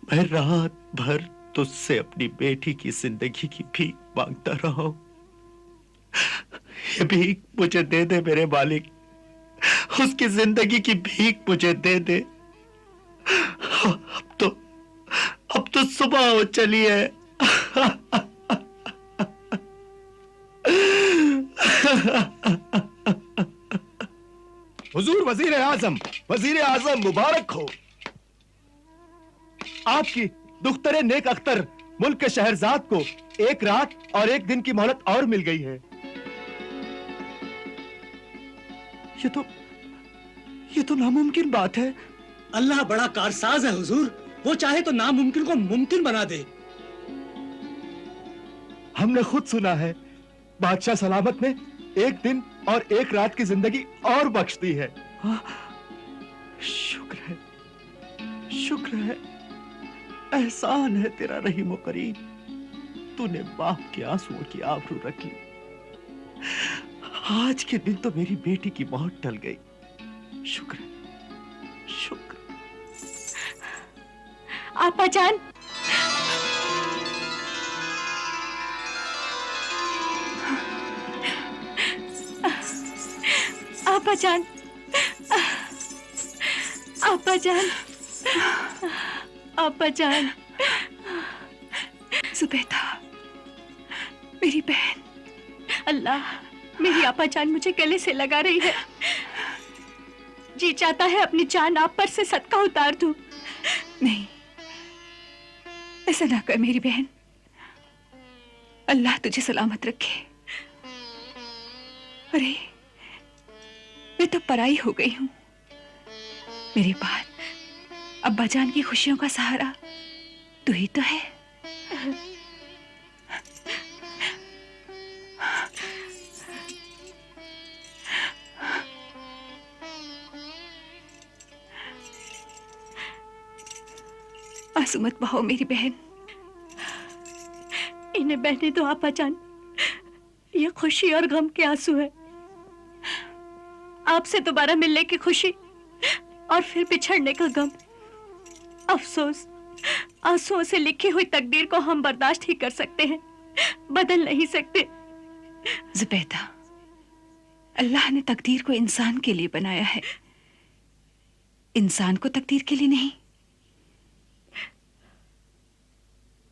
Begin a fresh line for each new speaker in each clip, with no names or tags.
मैं रात भर तुझसे अपनी बेटी की जिंदगी की भीख मांगता रहा हूं। ये भीख मुझे दे दे मेरे मालिक, उसकी जिंदगी की भीख मुझे दे दे। अब तो सुबह हो चली है।
हुजूर वजीर आजम, वजीर आजम मुबारक हो। आपकी दुख्तरे नेक अख्तर मुल्क के शहरजाद को एक रात और एक दिन की मोहलत और मिल गई है।
ये तो नामुमकिन बात है।
अल्लाह बड़ा कारसाज है हुजूर, वो चाहे तो नामुमकिन को मुमकिन बना दे।
हमने खुद सुना है, बादशाह सलामत ने एक दिन और एक रात की जिंदगी और बख्श दी है।
शुक्र है, शुक्र है, एहसान है तेरा रहीम व करीम। तूने बाप के आंसुओं की आबरू रख ली। आज के दिन तो मेरी बेटी की मौत टल गई। शुक्र है, शुक्र।
आपा जान, आपा जान, आपा जान, आपा जान।
जुबैदा, मेरी बहन।
अल्लाह, मेरी आपा जान मुझे गले से लगा रही है। जी चाहता है अपनी जान आप पर से सदका उतार दूं।
नहीं, ऐसा ना कर मेरी बहन। अल्लाह तुझे सलामत रखे। अरे, मैं तो पराई हो गई हूं। मेरे बाद अब्बा जान की खुशियों का सहारा तू ही तो है। आंसू मत बहाओ मेरी बहन।
इन्हें बहने दो आपा जान, ये खुशी और गम के आंसू है। आपसे दोबारा मिलने की खुशी और फिर बिछड़ने का गम। अफसोस, आंसुओं से लिखी हुई तकदीर को हम बर्दाश्त ही कर सकते हैं, बदल नहीं सकते।
जुबैदा, अल्लाह ने तकदीर को इंसान के लिए बनाया है, इंसान को तकदीर के लिए नहीं।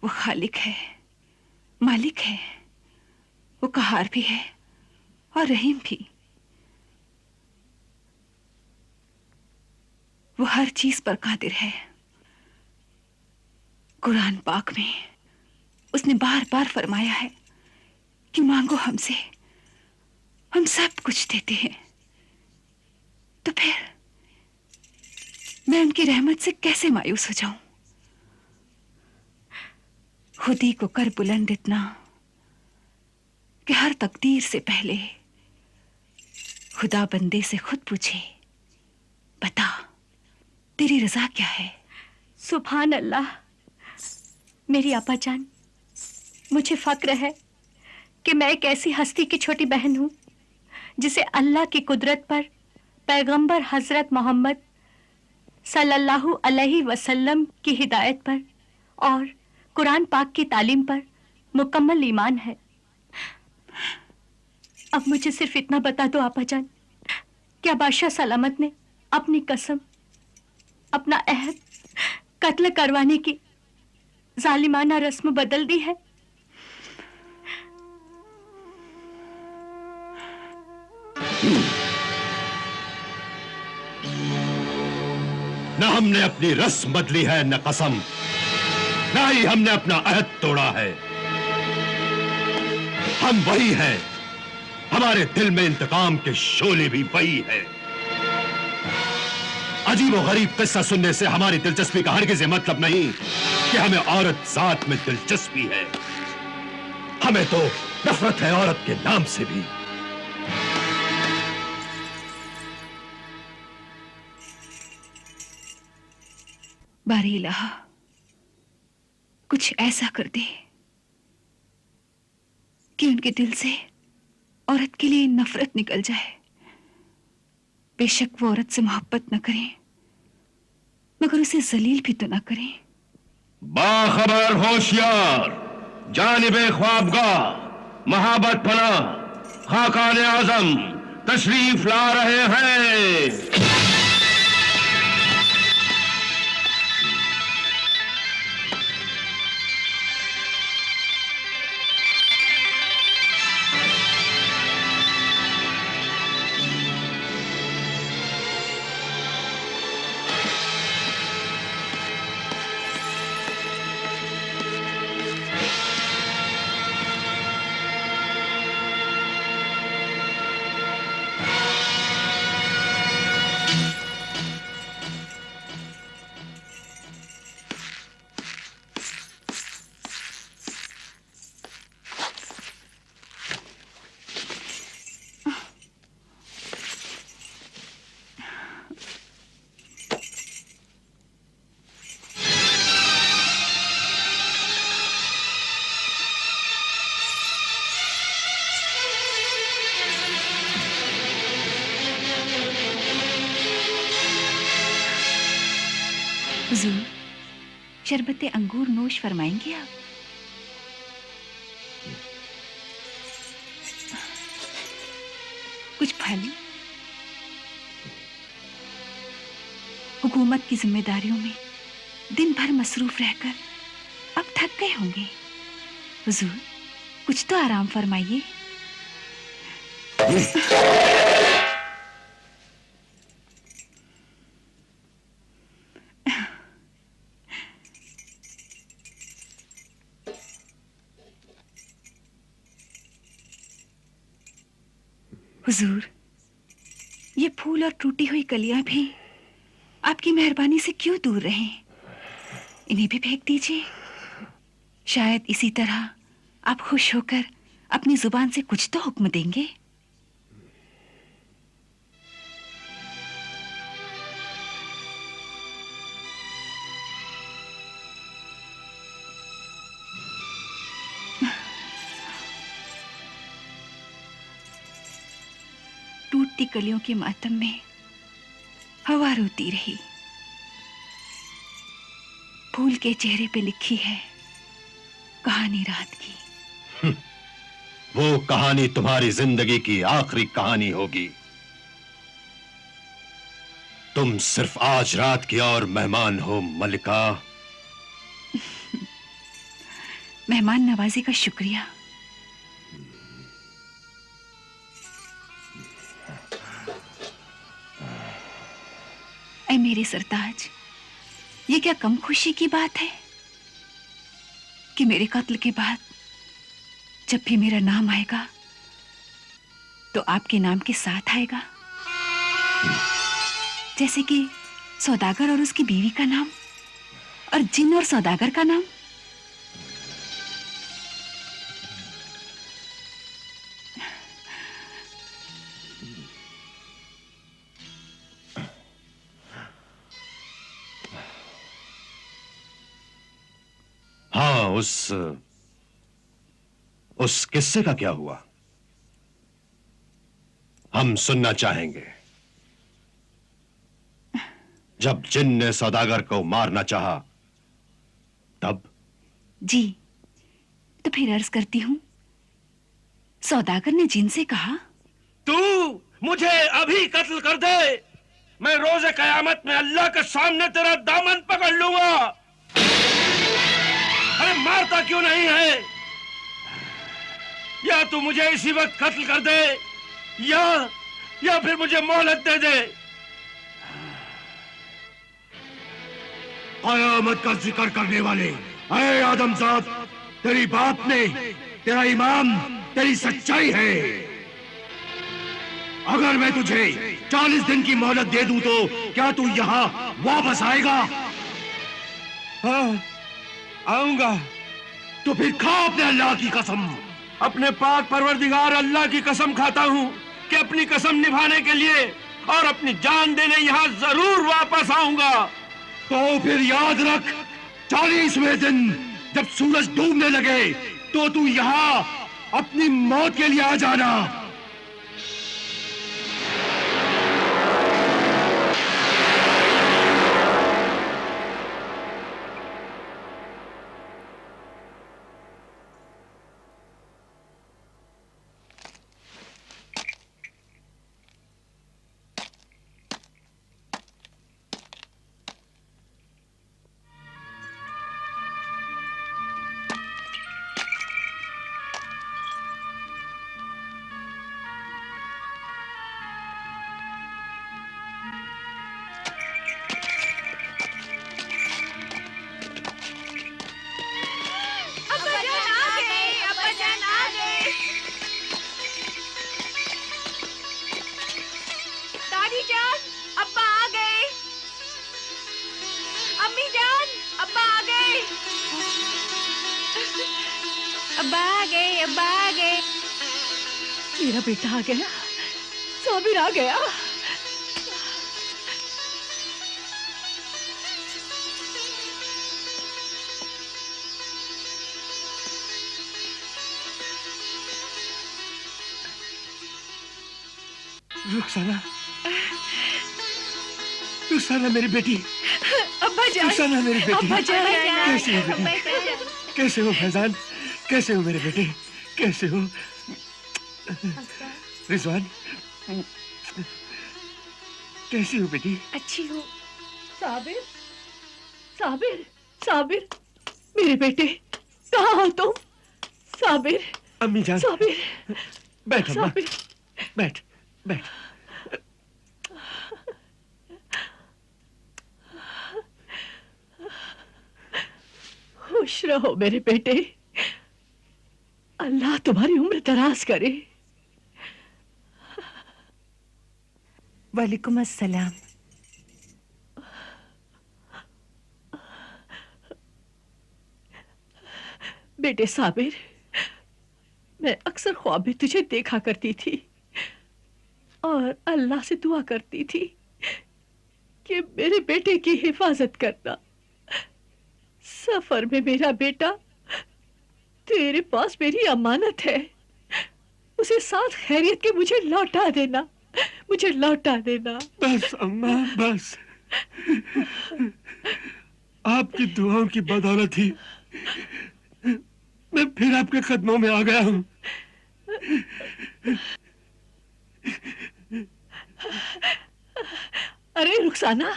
वो खालिक है, मालिक है, वो कहार भी है और रहीम भी। वो हर चीज पर कादिर है। कुरान पाक में उसने बार बार फरमाया है कि मांगो हमसे, हम सब कुछ देते हैं। तो फिर मैं उनकी रहमत से कैसे मायूस हो जाऊं? खुद ही को कर बुलंद इतना कि हर तकदीर से पहले खुदा बंदे से खुद पूछे, बता तेरी रजा क्या है?
सुभान अल्लाह। मेरी आपा जान, मुझे फक्र है कि मैं एक ऐसी हस्ती की छोटी बहन हूं जिसे अल्लाह की कुदरत पर पैगंबर हजरत मोहम्मद सल्लल्लाहु अलैहि वसल्लम की हिदायत पर और कुरान पाक की तालीम पर मुकम्मल ईमान है। अब मुझे सिर्फ इतना बता दो आपा जान, क्या बादशाह सलामत ने अपनी कसम, अपना अहद कत्ल करवाने की जालिमाना रस्म बदल दी है?
न हमने अपनी रस्म बदली है, न कसम, न ही हमने अपना अहद तोड़ा है। हम वही हैं, हमारे दिल में इंतकाम के शोले भी वही है। अजीब और गरीब किस्सा सुनने से हमारी दिलचस्पी का हरगिज़ मतलब नहीं कि हमें औरत जात में दिलचस्पी है। हमें तो नफरत है औरत के नाम से भी।
बारी इलाहा, कुछ ऐसा कर दे कि उनके दिल से औरत के लिए नफरत निकल जाए। बेशक वो औरत से मोहब्बत न करें, मगर उसे जलील भी तो न करें।
बाखबर होशियार, जानिबे ख्वाबगाह, महाबत फना, खाकान आजम तशरीफ ला रहे हैं।
हुजूर, शरबत अंगूर नोश फरमाएंगे आप? कुछ फल? हुकूमत की जिम्मेदारियों में दिन भर मसरूफ रहकर अब थक गए होंगे। हुजूर, कुछ तो आराम फरमाइए। हुजूर, ये फूल और टूटी हुई कलियां भी आपकी मेहरबानी से क्यों दूर रहें? इन्हें भी फेंक दीजिए। शायद इसी तरह आप खुश होकर अपनी जुबान से कुछ तो हुक्म देंगे। टूटती कलियों के मातम में हवा रोती रही। फूल के चेहरे पे लिखी है कहानी रात की।
वो कहानी तुम्हारी जिंदगी की आखिरी कहानी होगी। तुम सिर्फ आज रात की और मेहमान हो मलिका।
मेहमान नवाजी का शुक्रिया। ऐ मेरे सरताज, ये क्या कम खुशी की बात है कि मेरे कत्ल के बाद जब भी मेरा नाम आएगा तो आपके नाम के साथ आएगा, जैसे कि सौदागर और उसकी बीवी का नाम और जिन और सौदागर का नाम।
हाँ, उस किस्से का क्या हुआ? हम सुनना चाहेंगे। जब जिन ने सौदागर को मारना चाहा तब?
जी, तो फिर अर्ज करती हूं, सौदागर ने जिन से कहा,
तू मुझे अभी कत्ल कर दे, मैं रोजे कयामत में अल्लाह के सामने तेरा दामन पकड़ लूंगा। अरे मारता क्यों नहीं है? या तू मुझे इसी वक्त कत्ल कर दे या फिर मुझे मोहलत दे दे। कयामत का जिक्र करने वाले, अरे आदमजाद, तेरी बात ने, तेरा ईमान, तेरी सच्चाई है। अगर मैं तुझे 40 दिन की मोहलत दे दूं तो क्या तू यहां वापस आएगा?
हाँ, आऊंगा।
तो फिर खा अपने अल्लाह की कसम।
अपने पाक परवरदिगार अल्लाह की कसम खाता हूँ कि अपनी कसम निभाने के लिए और अपनी जान देने यहाँ जरूर वापस आऊंगा।
तो फिर याद रख, 40वें दिन जब सूरज डूबने लगे तो तू यहाँ अपनी मौत के लिए आ जाना।
अब्बा आ गए, अब्बा आ गए, अब्बा आ गए।
मेरा बेटा आ गया, साबिर आ गया।
रुखसाना, रुखसाना मेरी बेटी,
अब्बा जान,
रुखसाना मेरी बेटी,
अब्बा जान,
कैसे हो बेटी? कैसे हो फैजान? कैसे हो मेरे बेटे? कैसे हो रिजवान? कैसी हो बेटी?
अच्छी हो।
साबिर, साबिर, साबिर, मेरे बेटे, कहाँ हो तुम? साबिर,
अम्मी जान,
साबिर,
बैठ अम्मा,
साबिर।
बैठ बैठ।
खुश रहो मेरे बेटे, अल्लाह तुम्हारी उम्र दराज करे। वालेकुम अस्सलाम। बेटे साबिर, मैं अक्सर ख्वाब में तुझे देखा करती थी और अल्लाह से दुआ करती थी कि मेरे बेटे की हिफाजत करना। सफर में मेरा बेटा तेरे पास मेरी अमानत है, उसे साथ खैरियत के मुझे लौटा देना, मुझे लौटा देना।
बस अम्मा बस, आपकी दुआओं की बदौलत ही मैं फिर आपके कदमों में आ गया हूँ।
अरे रुखसाना,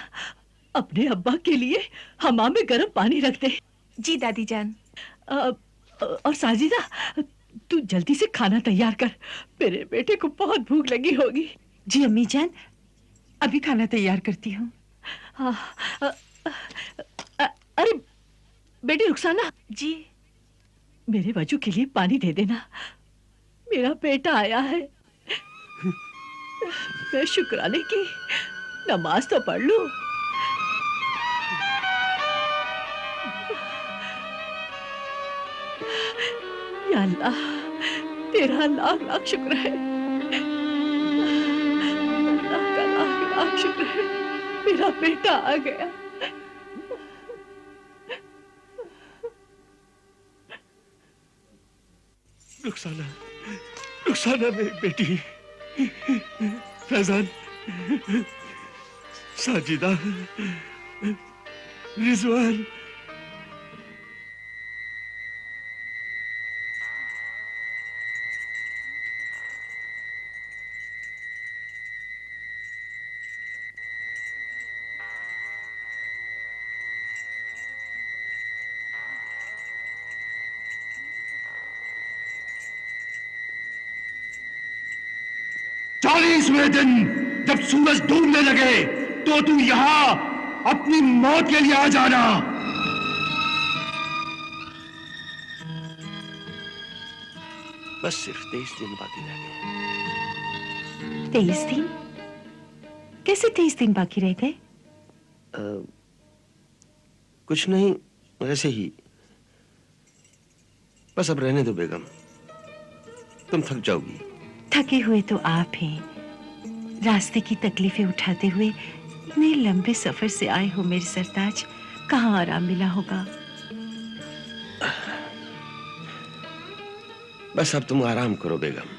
अपने अब्बा के लिए हमाम में गर्म पानी रख दे।
जी दादी जान।
और साजिदा, तू जल्दी से खाना तैयार कर, मेरे बेटे को बहुत भूख लगी होगी। जी अम्मी जान, अभी खाना तैयार करती हूँ। अरे बेटी रुखसाना
जी।
मेरे वजू के लिए पानी दे देना, मेरा बेटा आया है। मैं शुक्राने की नमाज तो पढ़ लूं। या अल्लाह, तेरा लाख लाख शुक्र है, अल्लाह का लाख लाख शुक्र है, मेरा बेटा आ गया।
रुखसाना, रुखसाना मेरी बेटी, फैजान, साजिदा, रिजवान। चालीसवें दिन जब सूरज डूबने लगे तो तू यहां अपनी मौत के लिए आ जाना। बस सिर्फ 23 दिन बाकी रह गए।
23 दिन? कैसे 23 दिन बाकी रह गए?
कुछ नहीं, वैसे ही। बस अब रहने दो बेगम, तुम थक जाओगी।
थके हुए तो आप हैं, रास्ते की तकलीफें उठाते हुए इतने लंबे सफर से आए हो मेरे सरताज, कहाँ आराम मिला होगा।
बस अब तुम आराम करो बेगम।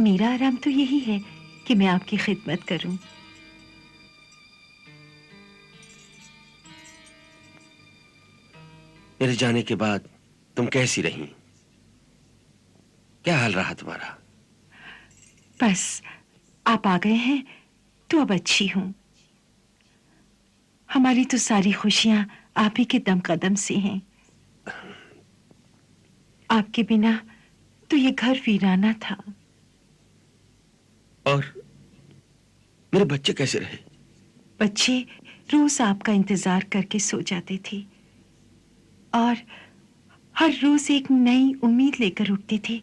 मेरा आराम तो यही है कि मैं आपकी खिदमत करूं।
मेरे जाने के बाद तुम कैसी रही? क्या हाल रहा तुम्हारा?
बस आप आ गए हैं तो अब अच्छी हूं। हमारी तो सारी खुशियां आप ही के दम कदम से हैं। आपके बिना तो ये घर वीराना था।
और मेरे बच्चे कैसे रहे?
बच्चे रोज आपका इंतजार करके सो जाते थे और हर रोज एक नई उम्मीद लेकर उठते थे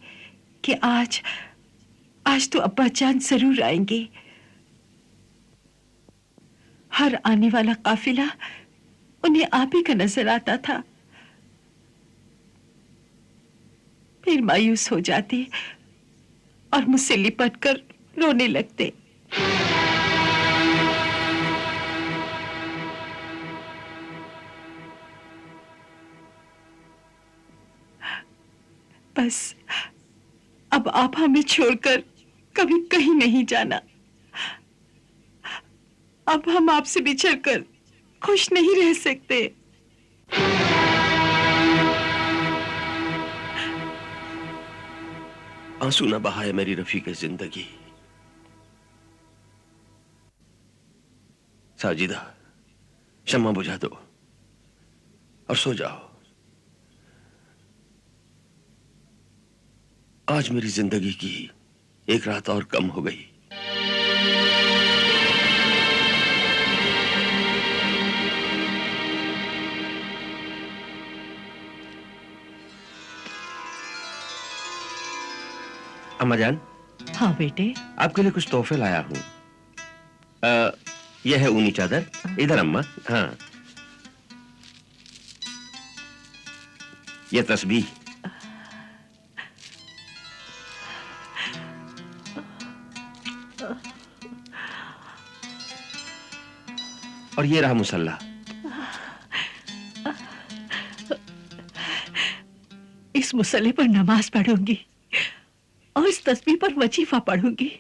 कि आज तो अब्बा जान जरूर आएंगे। हर आने वाला काफिला उन्हें आप ही का नजर आता था। फिर मायूस हो जाते और मुझसे लिपट कर रोने लगते। बस अब आप हमें छोड़कर कभी कहीं नहीं जाना। अब हम आपसे बिछड़कर खुश नहीं रह सकते।
आंसू न बहाए मेरी रफीक जिंदगी। साजिदा, शम्मा बुझा दो और सो जाओ। आज मेरी जिंदगी की एक रात और कम हो गई। अम्मा जान,
हाँ बेटे।
आपके लिए कुछ तोहफे लाया हूं। यह है ऊनी चादर। इधर अम्मा। हाँ, यह तस्बीह। और ये रहा मुसल्ला।
इस मुसल्ले पर नमाज पढ़ूंगी और इस तस्बीह पर वजीफा पढ़ूंगी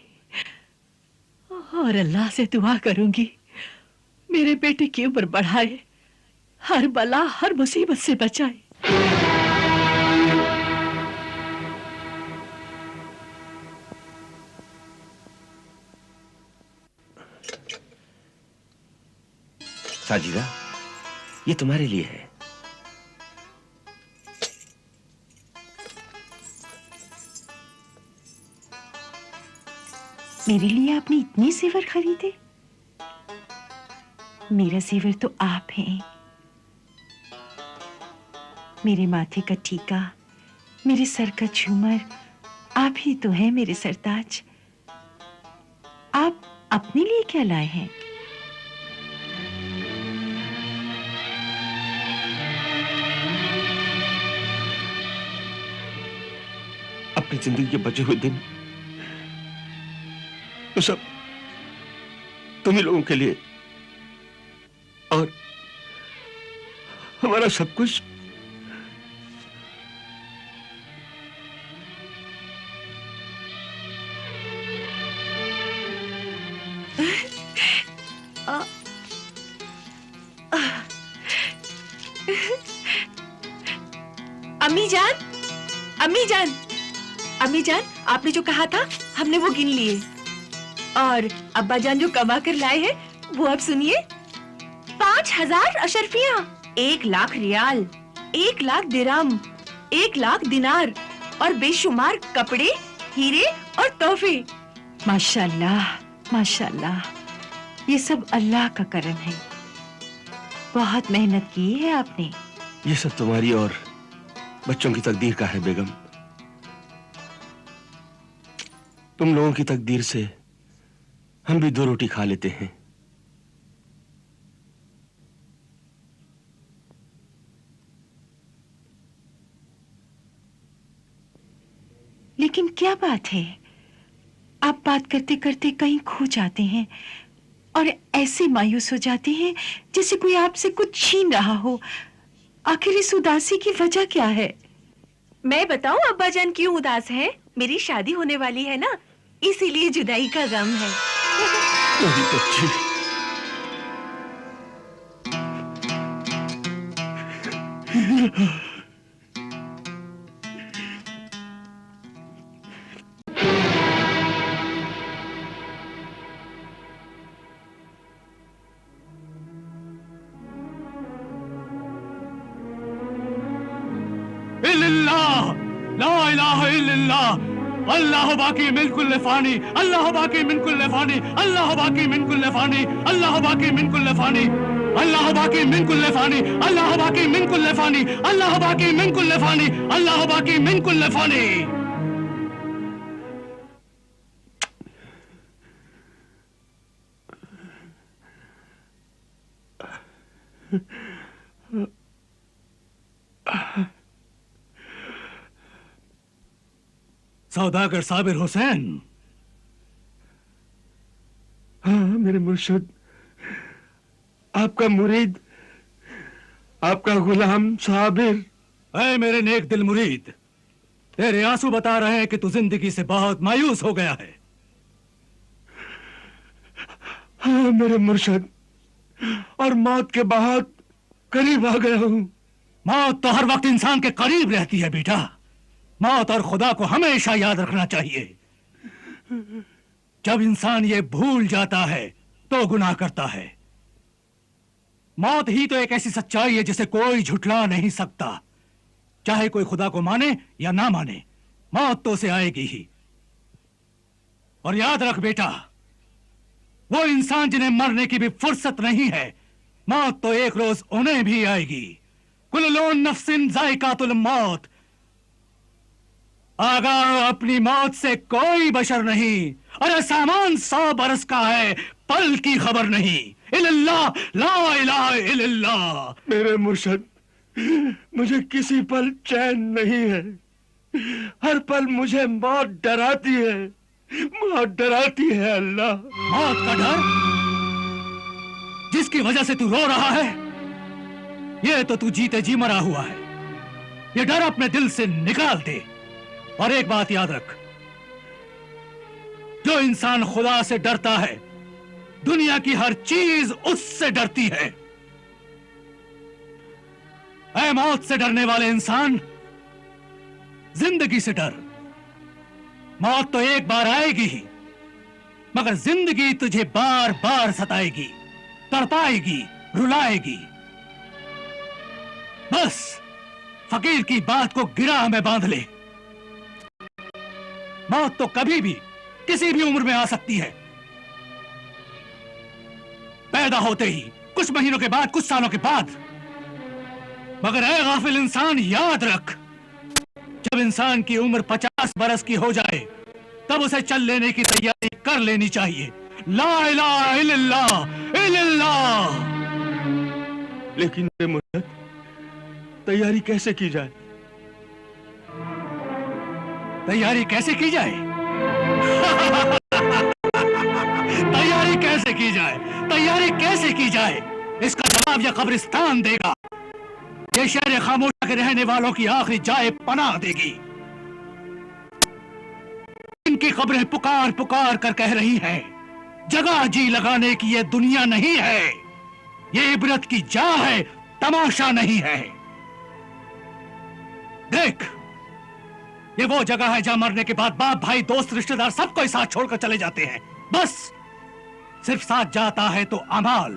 और अल्लाह से दुआ करूंगी मेरे बेटे की उम्र बढ़ाए, हर बला हर मुसीबत से बचाए।
साजिदा, ये तुम्हारे लिए है।
मेरे लिए आपने इतने जेवर खरीदे? मेरा जेवर तो आप हैं। मेरे माथे का टीका, मेरे सर का झूमर, आप ही तो हैं मेरे सरताज। आप अपने लिए क्या लाए हैं?
अपनी जिंदगी के बचे हुए दिन तो सब तुम्ही लोगों के लिए, और हमारा सब कुछ
अम्मी जान, अम्मी जान, अम्मी जान, आपने जो कहा था हमने वो गिन लिए। और अब्बा जान जो कमा कर लाए हैं वो अब सुनिए। 5,000 अशरफियां, 1,00,000 रियाल, 1,00,000 दिरहम, 1,00,000 दिनार और बेशुमार कपड़े, हीरे और तोहफे। माशाल्लाह, माशाल्लाह, ये सब अल्लाह का करम है। बहुत मेहनत की है आपने।
ये सब तुम्हारी और बच्चों की तकदीर का है बेगम। तुम लोगों की तकदीर से हम भी 2 रोटी खा लेते हैं।
लेकिन क्या बात है, आप बात करते करते कहीं खो जाते हैं और ऐसे मायूस हो जाते हैं जैसे कोई आपसे कुछ छीन रहा हो। आखिर इस उदासी की वजह क्या है? मैं बताऊं अब्बा जान क्यों उदास है? मेरी शादी होने वाली है ना, इसीलिए जुदाई का गम है।
मेरी बच्ची,
इल्लल्लाह, ला इलाहा इल्लल्लाह, अल्लाह बाकी मिन कुल्ले फानी, अल्लाह बाकी मिन कुल्ले फानी, अल्लाह बाकी मिन कुल्ले फानी, अल्लाह बाकी मिन कुल्ले फानी, अल्लाह बाकी मिन कुल्ले फानी, अल्लाह बाकी मिन कुल्ले फानी, अल्लाह बाकी मिन कुल्ले फानी, अल्लाह बाकी मिन कुल्ले फानी। सौदागर साबिर हुसैन।
हाँ मेरे मुर्शिद, आपका मुरीद, आपका गुलाम साबिर।
ऐ मेरे नेक दिल मुरीद, तेरे आंसू बता रहे हैं कि तू जिंदगी से बहुत मायूस हो गया है।
हाँ मेरे मुर्शिद, और मौत के बहुत करीब आ गया हूं।
मौत तो हर वक्त इंसान के करीब रहती है बेटा। मौत और खुदा को हमेशा याद रखना चाहिए। जब इंसान ये भूल जाता है तो गुनाह करता है। मौत ही तो एक ऐसी सच्चाई है जिसे कोई झुठला नहीं सकता। चाहे कोई खुदा को माने या ना माने, मौत तो उसे आएगी ही। और याद रख बेटा, वो इंसान जिन्हें मरने की भी फुर्सत नहीं है, मौत तो एक रोज उन्हें भी आएगी। कुल्लु नफ्सिन जायकातुल मौत। आगाह अपनी मौत से कोई बशर नहीं। अरे सामान 100 बरस का है, पल की खबर नहीं। इल्लल्लाह, ला इलाहा इल्लल्लाह।
मेरे मुर्शिद, मुझे किसी पल चैन नहीं है। हर पल मुझे मौत डराती है, मौत डराती है। अल्लाह,
मौत का डर जिसकी वजह से तू रो रहा है, ये तो तू जीते जी मरा हुआ है। ये डर अपने दिल से निकाल दे। और एक बात याद रख, जो इंसान खुदा से डरता है, दुनिया की हर चीज उससे डरती है। ऐ मौत से डरने वाले इंसान, जिंदगी से डर। मौत तो एक बार आएगी ही, मगर जिंदगी तुझे बार बार सताएगी, तड़पाएगी, रुलाएगी। बस फकीर की बात को गिराह में बांध ले। मौत तो कभी भी किसी भी उम्र में आ सकती है। पैदा होते ही, कुछ महीनों के बाद, कुछ सालों के बाद। मगर ऐ गाफिल इंसान, याद रख, जब इंसान की उम्र 50 बरस की हो जाए, तब उसे चल लेने की तैयारी कर लेनी चाहिए। ला इलाहा इल्लल्लाह इल्लल्लाह।
लेकिन मेरे मुर्शिद, तैयारी कैसे की जाए?
तैयारी कैसे की जाए? तैयारी कैसे की जाए? तैयारी कैसे की जाए? इसका जवाब यह कब्रिस्तान देगा। ये शहर खामोशा के रहने वालों की आखिरी जाए पनाह देगी। इनकी खबरें पुकार पुकार कर कह रही हैं, जगह जी लगाने की ये दुनिया नहीं है। ये इबरत की जा है, तमाशा नहीं है। देख, ये वो जगह है जहां मरने के बाद बाप, भाई, दोस्त, रिश्तेदार सबको साथ छोड़कर चले जाते हैं। बस सिर्फ साथ जाता है तो अमाल।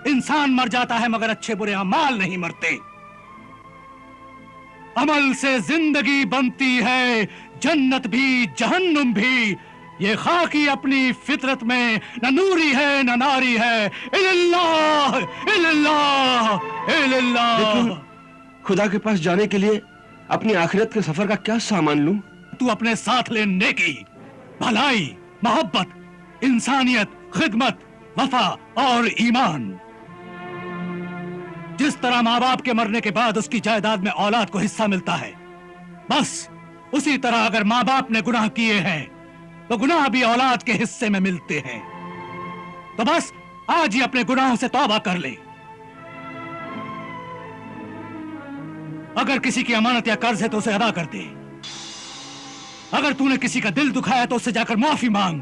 इंसान मर जाता है मगर अच्छे बुरे अमाल नहीं मरते। अमल से जिंदगी बनती है, जन्नत भी जहन्नुम भी। ये खाकी अपनी फितरत में न नूरी है न नारी है। इल्लल्लाह इल्लल्लाह इल्लल्लाह।
लेकिन खुदा के पास जाने के लिए अपनी आखिरत के सफर का क्या सामान लूं?
तू अपने साथ ले नेकी, भलाई, मोहब्बत, इंसानियत, खिदमत, वफा और ईमान। जिस तरह माँ बाप के मरने के बाद उसकी जायदाद में औलाद को हिस्सा मिलता है, बस उसी तरह अगर माँ बाप ने गुनाह किए हैं तो गुनाह भी औलाद के हिस्से में मिलते हैं। तो बस आज ही अपने गुनाहों से तौबा कर ले। अगर किसी की अमानत या कर्ज है तो उसे अदा कर दे। अगर तूने किसी का दिल दुखाया तो उससे जाकर माफी मांग।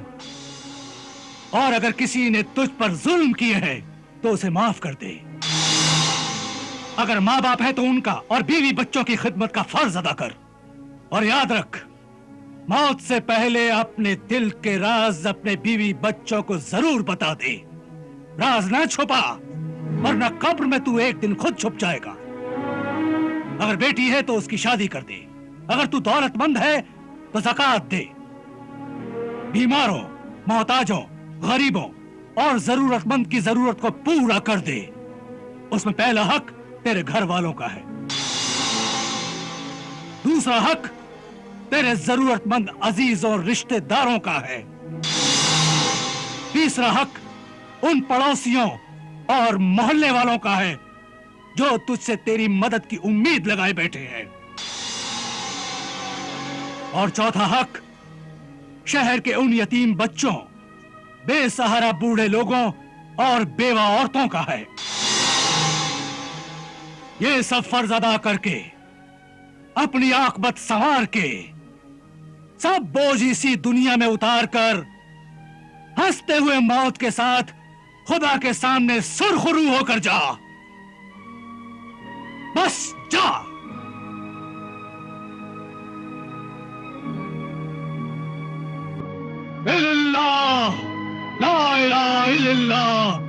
और अगर किसी ने तुझ पर जुल्म किए हैं तो उसे माफ कर दे। अगर माँ बाप है तो उनका और बीवी बच्चों की खिदमत का फर्ज अदा कर। और याद रख, मौत से पहले अपने दिल के राज अपने बीवी बच्चों को जरूर बता दे। राज ना छुपा, वरना कब्र में तू एक दिन खुद छुप जाएगा। अगर बेटी है तो उसकी शादी कर दे। अगर तू दौलतमंद है तो ज़कात दे। बीमारों, मोहताजों, गरीबों और जरूरतमंद की जरूरत को पूरा कर दे। उसमें पहला हक तेरे घर वालों का है। दूसरा हक तेरे जरूरतमंद अजीज और रिश्तेदारों का है। तीसरा हक उन पड़ोसियों और मोहल्ले वालों का है जो तुझसे तेरी मदद की उम्मीद लगाए बैठे हैं। और चौथा हक शहर के उन यतीम बच्चों, बेसहारा बूढ़े लोगों और बेवा औरतों का है। ये सब फर्ज अदा करके, अपनी आकबत संवार के, सब बोझ इसी दुनिया में उतार कर हंसते हुए मौत के साथ खुदा के सामने सुरखरू होकर जा। बस जा। इल्लल्लाह, ला इलाहा इल्लल्लाह।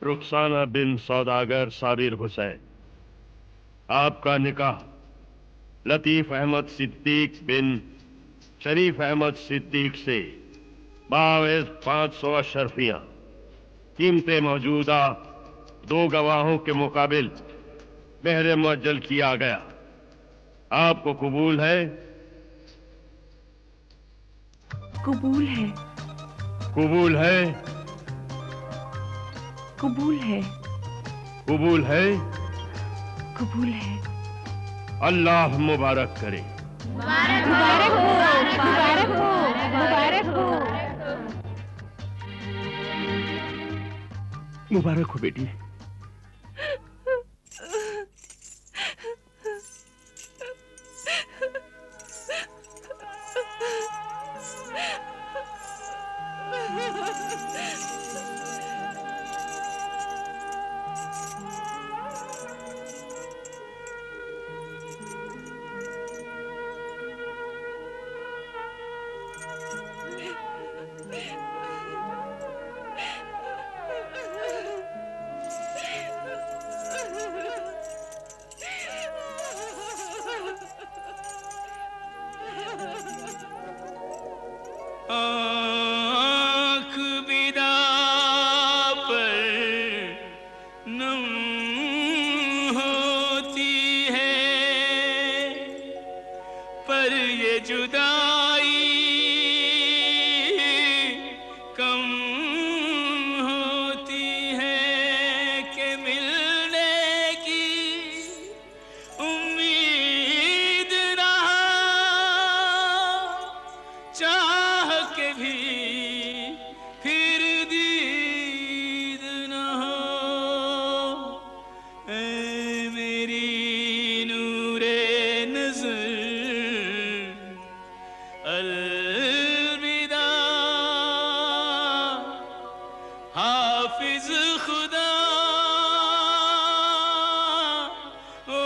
रुखसाना बिन सौदागर साबिर हुसैन, आपका निकाह लतीफ अहमद सिद्दीक बिन शरीफ अहमद सिद्दीक से बावज 500 अशरफियां कीमतें मौजूदा 2 गवाहों के मुकाबिल मेहर मुअज्जल किया गया। आपको कबूल है?
कबूल है।
कबूल है?
कबूल है।
कबूल है?
कबूल है।
अल्लाह मुबारक करे।
मुबारक हो, मुबारक हो, मुबारक हो।
मुबारक हो बेटी।
आँख विदा पर नम होती है, पर ये जुदाई कम होती है कि मिलने की उम्मीद रहा, चाह के भी फिर दीद न हो। ऐ मेरी नूरे नज़र अलविदा, हाफिज खुदा ओ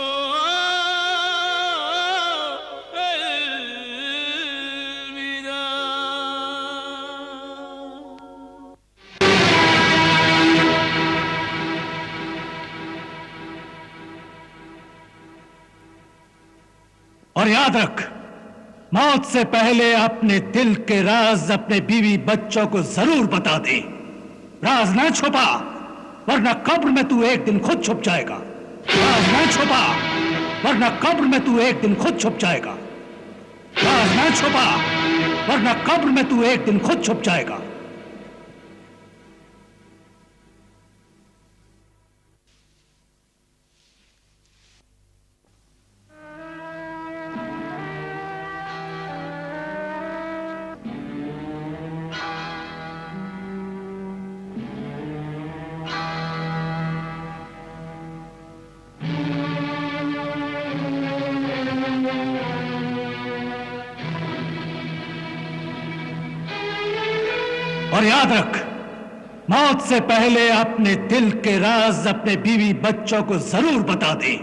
अलविदा।
और याद रख, मौत से पहले अपने दिल के राज अपने बीवी बच्चों को जरूर बता दे। राज ना छुपा, वरना कब्र में तू एक दिन खुद छुप जाएगा। राज ना छुपा, वरना कब्र में तू एक दिन खुद छुप जाएगा। राज ना छुपा, वरना कब्र में तू एक दिन खुद छुप जाएगा। और याद रख, मौत से पहले अपने दिल के राज अपने बीवी बच्चों को जरूर बता दे।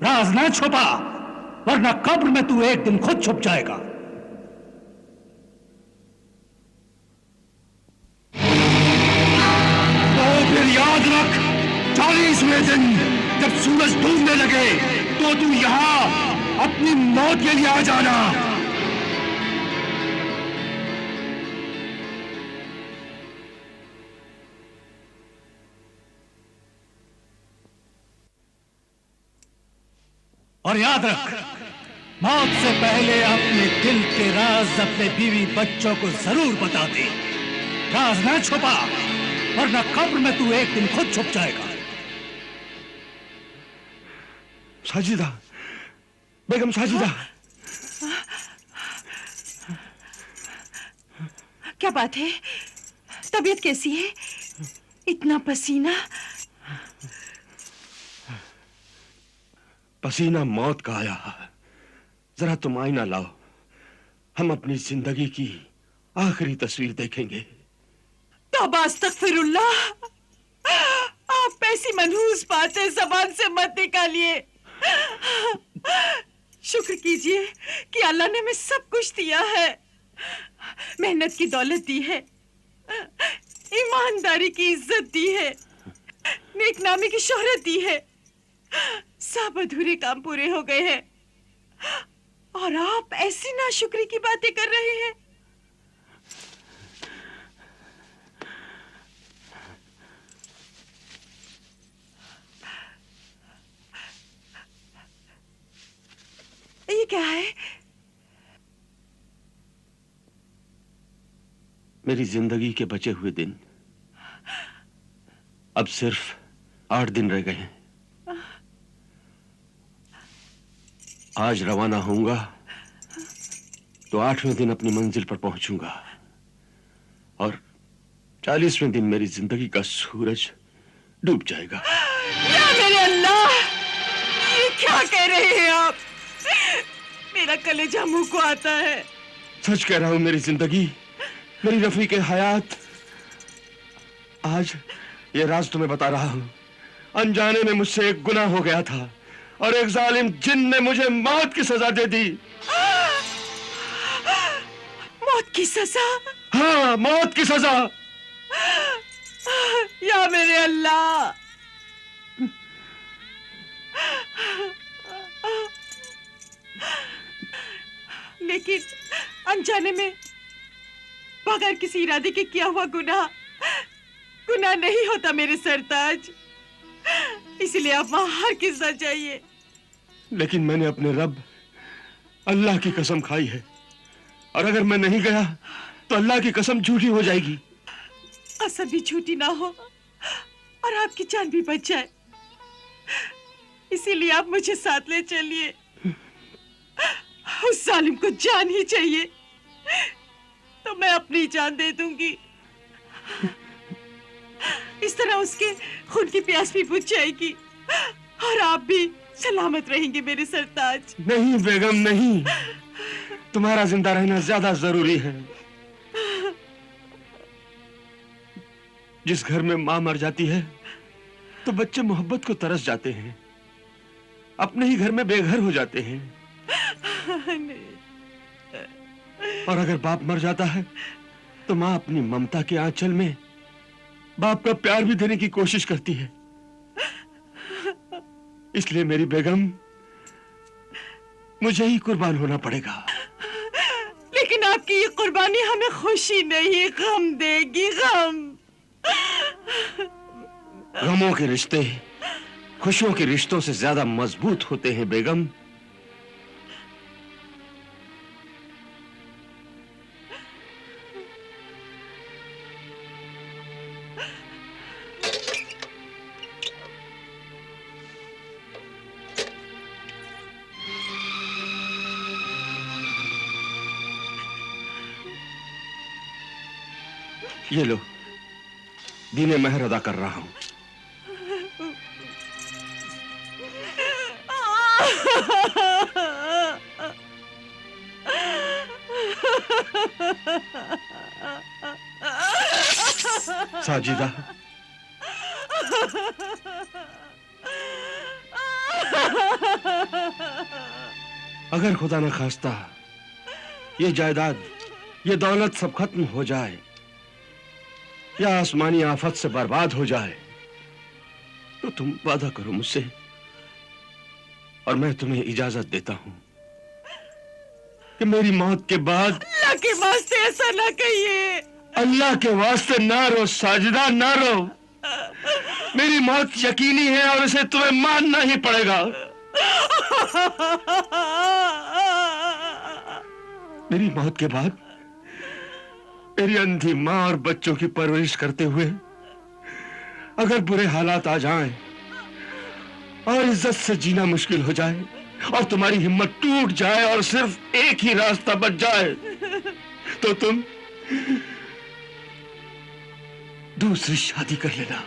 राज ना छुपा, वरना कब्र में तू एक दिन खुद छुप जाएगा। तो फिर याद रख, 40वें दिन जब सूरज डूबने लगे तो तू यहां अपनी मौत के लिए आ जाना। और याद रख, मौत से पहले अपने दिल के राज अपने बीवी बच्चों को जरूर बता दे। राज ना छुपा, वरना कब्र में तू एक दिन खुद छुप जाएगा।
साजिदा, बेगम साजिदा।
क्या बात है? तबीयत कैसी है? इतना पसीना।
पसीना मौत का आया। जरा तुम आईना लाओ, हम अपनी जिंदगी की आखिरी तस्वीर देखेंगे।
तौबा अस्तगफिरुल्लाह, आप ऐसी मनहूस बातें जबान से मत निकालिए। शुक्र कीजिए कि अल्लाह ने हमें सब कुछ दिया है। मेहनत की दौलत दी है, ईमानदारी की इज्जत दी है, नेकनामी की शोहरत दी है। सब अधूरे काम पूरे हो गए हैं और आप ऐसी नाशुक्री की बातें कर रहे हैं। ये क्या है?
मेरी जिंदगी के बचे हुए दिन। अब सिर्फ 8 दिन रह गए हैं। आज रवाना होऊंगा तो 8वें दिन अपनी मंजिल पर पहुंचूंगा और 40वें दिन मेरी जिंदगी का सूरज डूब जाएगा।
या मेरे अल्लाह, ये क्या कह रहे हैं आप? मेरा कलेजा मुंह को आता है।
सच कह रहा हूं, मेरी जिंदगी, मेरी रफीक हयात। आज ये राज तुम्हें बता रहा हूं। अनजाने में मुझसे एक गुनाह हो गया था और एक जालिम जिन ने मुझे मौत की सजा दे दी।
मौत की सजा?
हाँ, मौत की सजा।
या मेरे अल्लाह, लेकिन अनजाने में बगैर किसी इरादे के किया हुआ गुनाह नहीं होता मेरे सरताज। इसलिए आप वहां हर किस न जाइए।
लेकिन मैंने अपने रब अल्लाह की कसम खाई है और अगर मैं नहीं गया तो अल्लाह की कसम झूठी हो जाएगी।
कसम भी झूठी ना हो और आपकी जान भी बच जाए, इसीलिए आप मुझे साथ ले चलिए। उस जालिम को जान ही चाहिए तो मैं अपनी जान दे दूंगी। इस तरह उसके खून की प्यास भी बुझ जाएगी और आप भी सलामत रहेंगे मेरे सरताज।
नहीं बेगम, नहीं, तुम्हारा जिंदा रहना ज्यादा जरूरी है। जिस घर में मां मर जाती है तो बच्चे मोहब्बत को तरस जाते हैं, अपने ही घर में बेघर हो जाते हैं। और अगर बाप मर जाता है तो मां अपनी ममता के आंचल में बाप का प्यार भी देने की कोशिश करती है। इसलिए मेरी बेगम, मुझे ही कुर्बान होना पड़ेगा।
लेकिन आपकी ये कुर्बानी हमें खुशी नहीं, गम देगी। गम।
गमों के रिश्ते खुशियों के रिश्तों से ज्यादा मजबूत होते हैं बेगम। ये लो, दीने महर अदा कर रहा हूं। साजिदा, अगर खुदा न खास्ता ये जायदाद, ये दौलत सब खत्म हो जाए या आसमानी आफत से बर्बाद हो जाए, तो तुम वादा करो मुझसे और मैं तुम्हें इजाजत देता हूं कि मेरी मौत के बाद।
अल्लाह के वास्ते ऐसा ना कहिए।
अल्लाह के वास्ते ना रो साजिदा, ना रो। मेरी मौत यकीनी है और इसे तुम्हें मानना ही पड़ेगा। मेरी मौत के बाद मेरी अंधी माँ और बच्चों की परवरिश करते हुए अगर बुरे हालात आ जाएं और इज्जत से जीना मुश्किल हो जाए और तुम्हारी हिम्मत टूट जाए और सिर्फ एक ही रास्ता बच जाए, तो तुम दूसरी शादी कर लेना।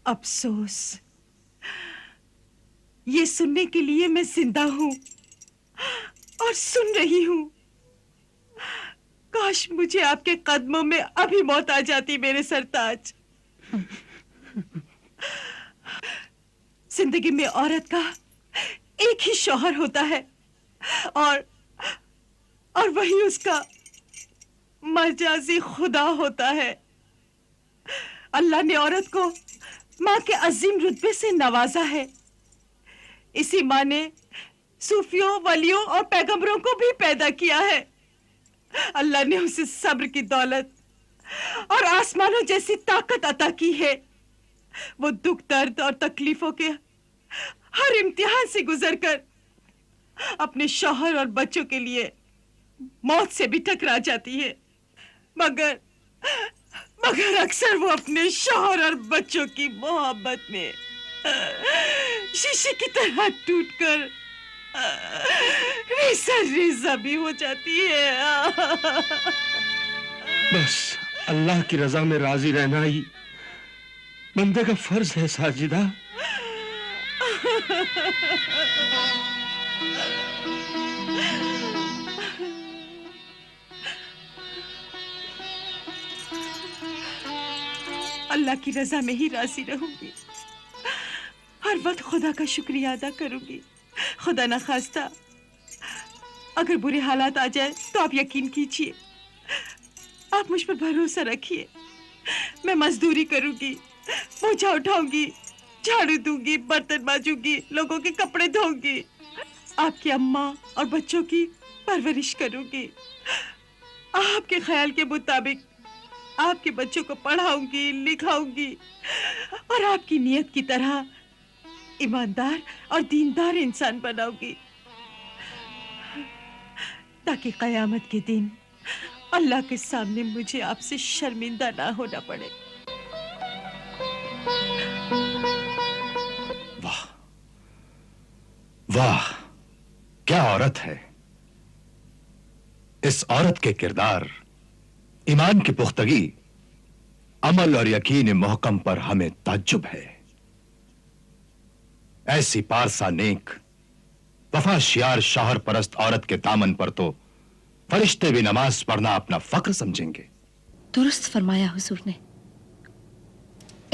अफसोस, ये सुनने के लिए मैं जिंदा हूं और सुन रही हूं। काश मुझे आपके कदमों में अभी मौत आ जाती मेरे सरताज। जिंदगी में औरत का एक ही शौहर होता है और वही उसका मजाजी खुदा होता है। अल्लाह ने औरत को माँ के अजीम रुतबे से नवाजा है। इसी माँ ने सूफियों, वलियों और पैगंबरों को भी पैदा किया है। अल्लाह ने उसे सब्र की दौलत और आसमानों जैसी ताकत अता की है। वो दुख, दर्द और तकलीफों के हर इम्तिहान से गुजरकर अपने शौहर और बच्चों के लिए मौत से भी टकरा जाती है। मगर अक्सर वो अपने शौहर और बच्चों की मोहब्बत में शीशे की तरह टूटकर रेजा रेजा भी हो जाती है।
बस अल्लाह की रजा में राजी रहना ही बंदे का फर्ज है साजिदा।
अल्लाह की रजा में ही राजी रहूंगी। हर वक्त खुदा का शुक्रिया अदा करूंगी। खुदा ना खास्ता अगर बुरे हालात आ जाए तो आप यकीन कीजिए, आप मुझ पर भरोसा रखिए। मैं मजदूरी करूंगी, पोछा उठाऊंगी, झाड़ू दूंगी, बर्तन मांजूंगी, लोगों के कपड़े धोऊंगी, आपकी अम्मा और बच्चों की परवरिश करूंगी। आपके ख्याल के मुताबिक आपके बच्चों को पढ़ाऊंगी, लिखाऊंगी और आपकी नियत की तरह ईमानदार और दीनदार इंसान बनाऊंगी, ताकि कयामत के दिन अल्लाह के सामने मुझे आपसे शर्मिंदा ना होना पड़े।
वाह वाह, क्या औरत है। इस औरत के किरदार, ईमान की पुख्तगी, अमल और यकीन मोहकम पर हमें ताज्जुब है। ऐसी पारसा नेक, वफाशियार, शौहर परस्त औरत के दामन पर तो फरिश्ते भी नमाज पढ़ना अपना फख्र समझेंगे।
दुरुस्त फरमाया हुजूर ने।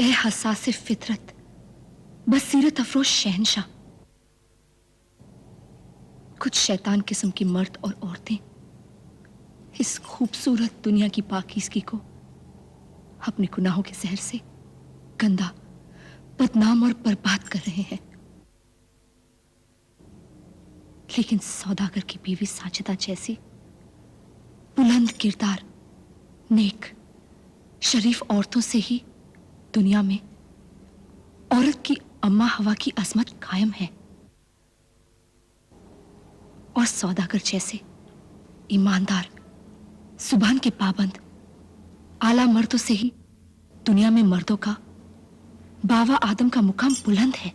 ए हसास फितरत, बसीरत अफरोज शहनशाह, कुछ शैतान किस्म की मर्द और औरतें इस खूबसूरत दुनिया की पाकीज़गी को अपने गुनाहों के जहर से गंदा, बदनाम और बर्बाद कर रहे हैं। लेकिन सौदागर की बीवी साजिदा जैसी बुलंद किरदार, नेक, शरीफ औरतों से ही दुनिया में औरत की अम्मा हवा की अजमत कायम है। और सौदागर जैसे ईमानदार, सुभान के पाबंद, आला मर्दों से ही दुनिया में मर्दों का, बावा आदम का मुकाम बुलंद है।